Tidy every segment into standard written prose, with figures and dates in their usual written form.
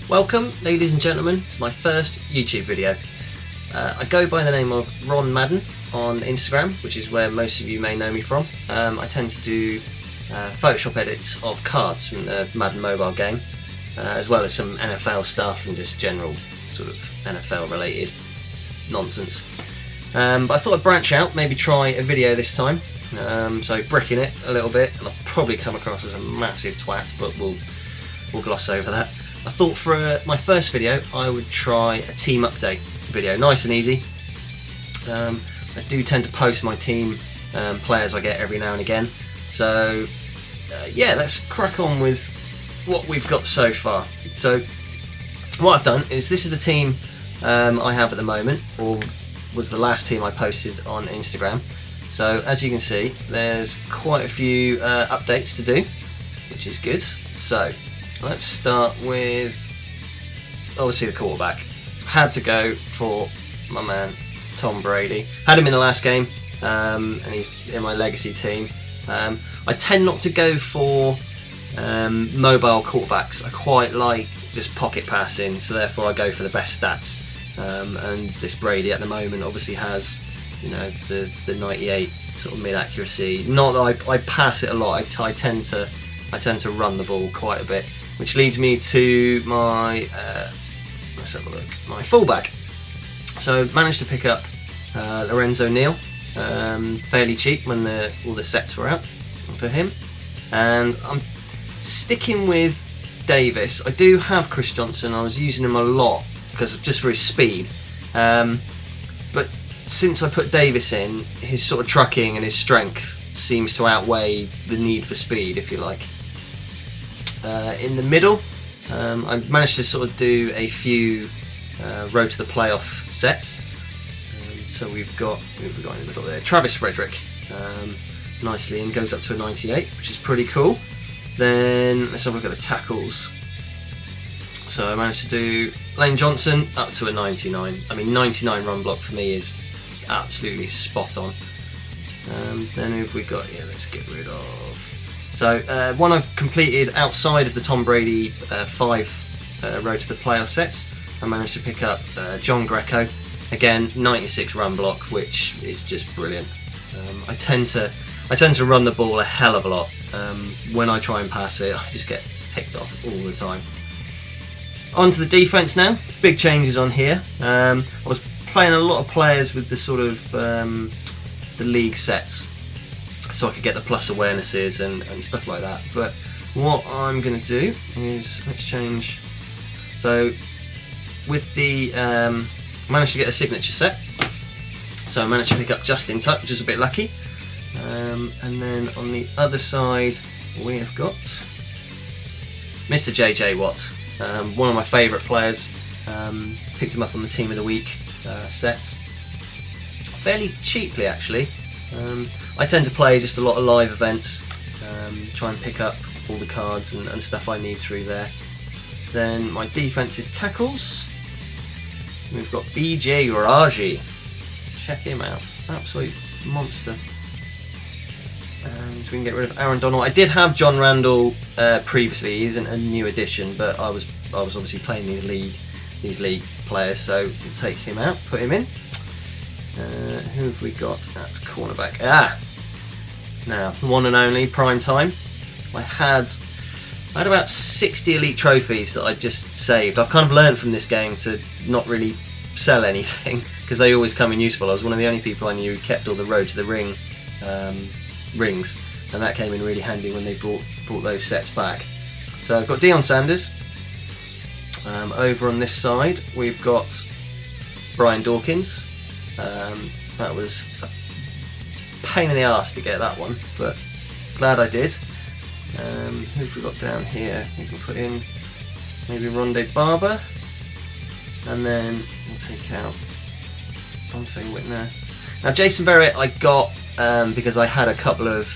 Welcome, ladies and gentlemen, to my first YouTube video. I go by the name of Ron Madden on Instagram, which is where most of you may know me from. I tend to do Photoshop edits of cards from the Madden mobile game, as well as some NFL stuff and just general sort of NFL related nonsense. But I thought I'd branch out, maybe try a video this time. So bricking it a little bit, and I'll probably come across as a massive twat, but we'll gloss over that. I thought for my first video I would try a team update video, nice and easy. I do tend to post my team players I get every now and again, so yeah, let's crack on with what we've got so far. So what I've done is, this is the team I have at the moment, or was the last team I posted on Instagram. So as you can see, there's quite a few updates to do, which is good. So let's start with obviously the quarterback. Had to go for my man Tom Brady. Had him in the last game, and he's in my legacy team. I tend not to go for mobile quarterbacks. I quite like just pocket passing, so therefore I go for the best stats. And this Brady at the moment obviously has, you know, the 98 sort of mid accuracy. Not that I pass it a lot. I tend to run the ball quite a bit, which leads me to my let's have a look. My fullback. So managed to pick up Lorenzo Neal fairly cheap when all the sets were out for him, and I'm sticking with Davis. I do have Chris Johnson. I was using him a lot because just for his speed, but since I put Davis in, his sort of trucking and his strength seems to outweigh the need for speed, if you like. In the middle, I managed to sort of do a few road to the playoff sets. So we've got in the middle there, Travis Frederick, nicely, and goes up to a 98, which is pretty cool. Then let's have a look at the tackles. So I managed to do Lane Johnson up to a 99. I mean, 99 run block for me is absolutely spot on. Then who have we got here? Let's get rid of. So one I've completed outside of the Tom Brady 5 road to the playoff sets. I managed to pick up John Greco. Again, 96 run block, which is just brilliant. I tend to run the ball a hell of a lot. When I try and pass it, I just get picked off all the time. On to the defense now. Big changes on here. I was playing a lot of players with the sort of the league sets, so I could get the plus awarenesses and stuff like that. But what I'm going to do is, let's change. So with the managed to get a signature set, so I managed to pick up Justin Tuck, which is a bit lucky. And then on the other side we have got Mr. JJ Watt, one of my favourite players. Picked him up on the Team of the Week sets fairly cheaply, actually. I tend to play just a lot of live events, try and pick up all the cards and stuff I need through there. Then my defensive tackles, we've got BJ Raji. Check him out, absolute monster. And we can get rid of Aaron Donald. I did have John Randall previously. He isn't a new addition, but I was obviously playing these league players, so we'll take him out, put him in. Who have we got at cornerback? Now the one and only prime time. I had about 60 elite trophies that I just saved. I've kind of learned from this game to not really sell anything because they always come in useful. I was one of the only people I knew who kept all the road to the ring rings, and that came in really handy when they brought those sets back. So I've got Deion Sanders. Over on this side we've got Brian Dawkins. That was a pain in the arse to get that one, but glad I did. Who have we got down here? We can put in maybe Rondé Barber, and then we'll take out Dante Whitner. Now Jason Verrett I got because I had a couple of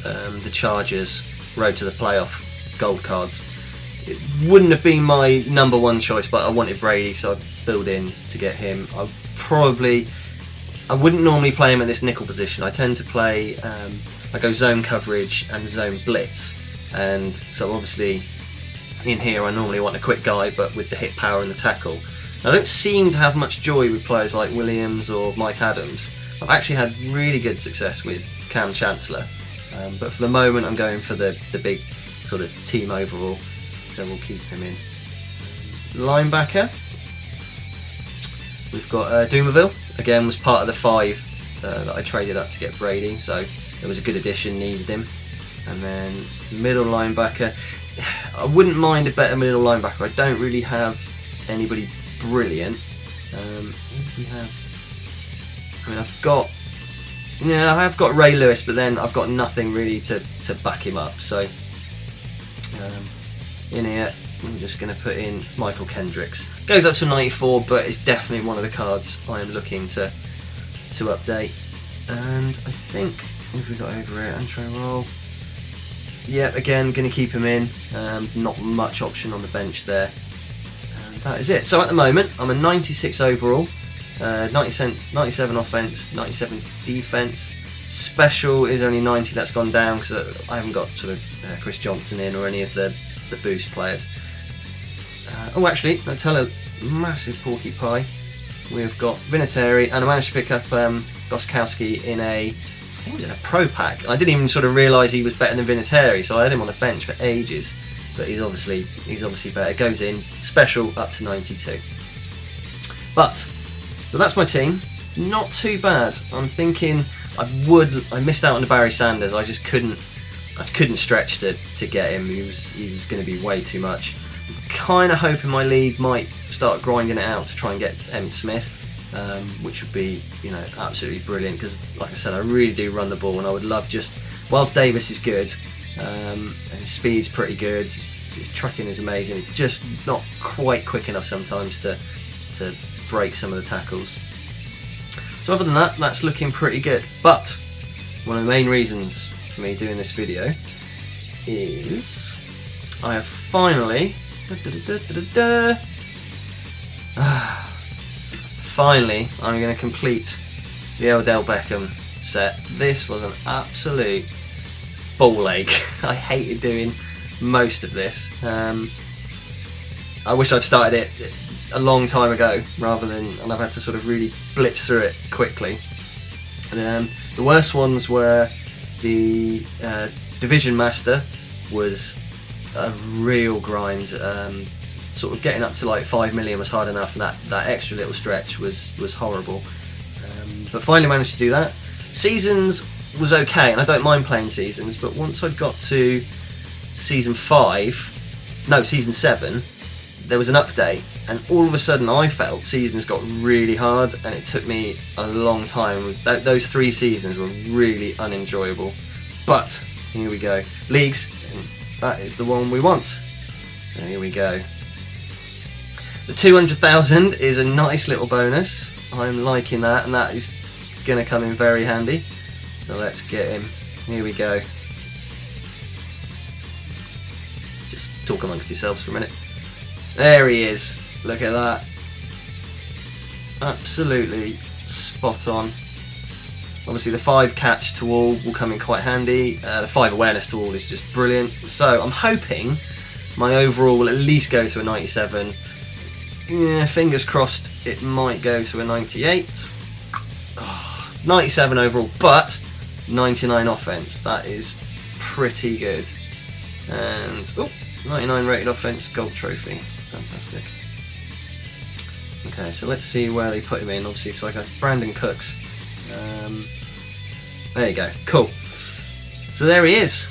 the Chargers road to the playoff gold cards. It wouldn't have been my number one choice, but I wanted Brady, so I filled in to get him. I wouldn't normally play him at this nickel position. I tend to play, I go zone coverage and zone blitz, and so obviously In here I normally want a quick guy, but with the hit power and the tackle. I don't seem to have much joy with players like Williams or Mike Adams. I've actually had really good success with Cam Chancellor, but for the moment I'm going for the big sort of team overall, so we'll keep him in. Linebacker, we've got Doomerville. Again, was part of the 5 that I traded up to get Brady, so it was a good addition, needed him. And then middle linebacker, I wouldn't mind a better middle linebacker. I don't really have anybody brilliant. I have got Ray Lewis, but then I've got nothing really to back him up. So in here, I'm just going to put in Michael Kendricks. Goes up to 94, but it's definitely one of the cards I am looking to update. And I think, what have we got over here? Antro roll. Yeah, again, going to keep him in. Not much option on the bench there. And that is it. So at the moment, I'm a 96 overall, 97 offense, 97 defense. Special is only 90. That's gone down because I haven't got sort of Chris Johnson in or any of the boost players. Oh, actually, I'll tell a massive porky pie. We've got Vinatieri, and I managed to pick up Gostkowski in I think it was in a pro pack. I didn't even sort of realise he was better than Vinatieri, so I had him on the bench for ages. But he's obviously better. Goes in special up to 92. But so that's my team. Not too bad. I'm thinking I missed out on the Barry Sanders. I just couldn't stretch to get him. He was going to be way too much. Kind of hoping my league might start grinding it out to try and get Emmitt Smith, which would be absolutely brilliant, because like I said, I really do run the ball, and I would love whilst Davis is good and his speed's pretty good, his trucking is amazing, it's just not quite quick enough sometimes to break some of the tackles. So other than that, that's looking pretty good. But one of the main reasons for me doing this video is I have finally I'm going to complete the Odell Beckham set. This was an absolute ball ache. I hated doing most of this. I wish I'd started it a long time ago and I've had to sort of really blitz through it quickly. And, the worst ones were the Division Master was a real grind. Sort of getting up to like 5 million was hard enough, and that extra little stretch was horrible. But finally managed to do that. Seasons was okay, and I don't mind playing seasons, but once I got to season 7, there was an update, and all of a sudden I felt seasons got really hard, and it took me a long time. Those 3 seasons were really unenjoyable. But here we go. Leagues, and that is the one we want. So here we go. The 200,000 is a nice little bonus. I'm liking that, and that is going to come in very handy. So let's get him. Here we go. Just talk amongst yourselves for a minute. There he is. Look at that. Absolutely spot on. Obviously the 5 catch to all will come in quite handy. The 5 awareness to all is just brilliant. So I'm hoping my overall will at least go to a 97. Yeah, fingers crossed it might go to a 98. 97 overall, but 99 offense. That is pretty good. And 99 rated offense, gold trophy. Fantastic. Okay, so let's see where they put him in. Obviously, it's like a Brandon Cooks. There you go. Cool. So there he is.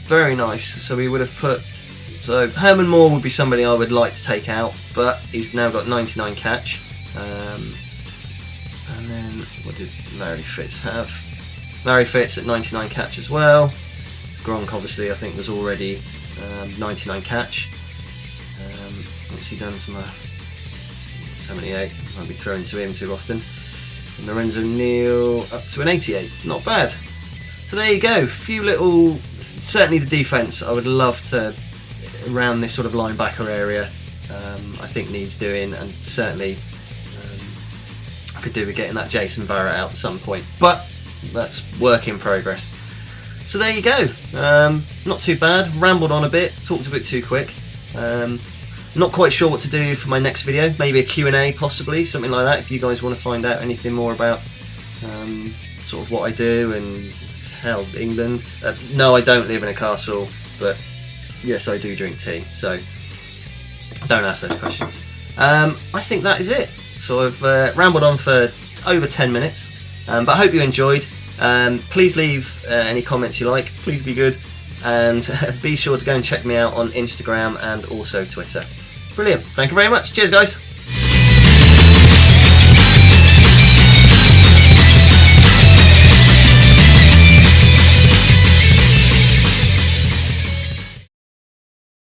Very nice. So we would have put. So Herman Moore would be somebody I would like to take out, but he's now got 99 catch. And then what did Larry Fitz have? Larry Fitz at 99 catch as well. Gronk obviously I think was already 99 catch. What's he done to my 78? Won't be thrown to him too often. And Lorenzo Neal up to an 88. Not bad. So there you go. Few little. Certainly the defense I would love to around this sort of linebacker area. I think needs doing, and certainly I could do with getting that Jason Barrett out at some point, but that's work in progress. So there you go. Not too bad. Rambled on a bit, talked a bit too quick. Not quite sure what to do for my next video. Maybe a Q&A, possibly, something like that, if you guys want to find out anything more about sort of what I do and, hell, England. No, I don't live in a castle, but yes, I do drink tea, so don't ask those questions. I think that is it. So I've rambled on for over 10 minutes, but I hope you enjoyed. Please leave any comments you like, please be good, and be sure to go and check me out on Instagram and also Twitter. Brilliant, thank you very much, cheers guys!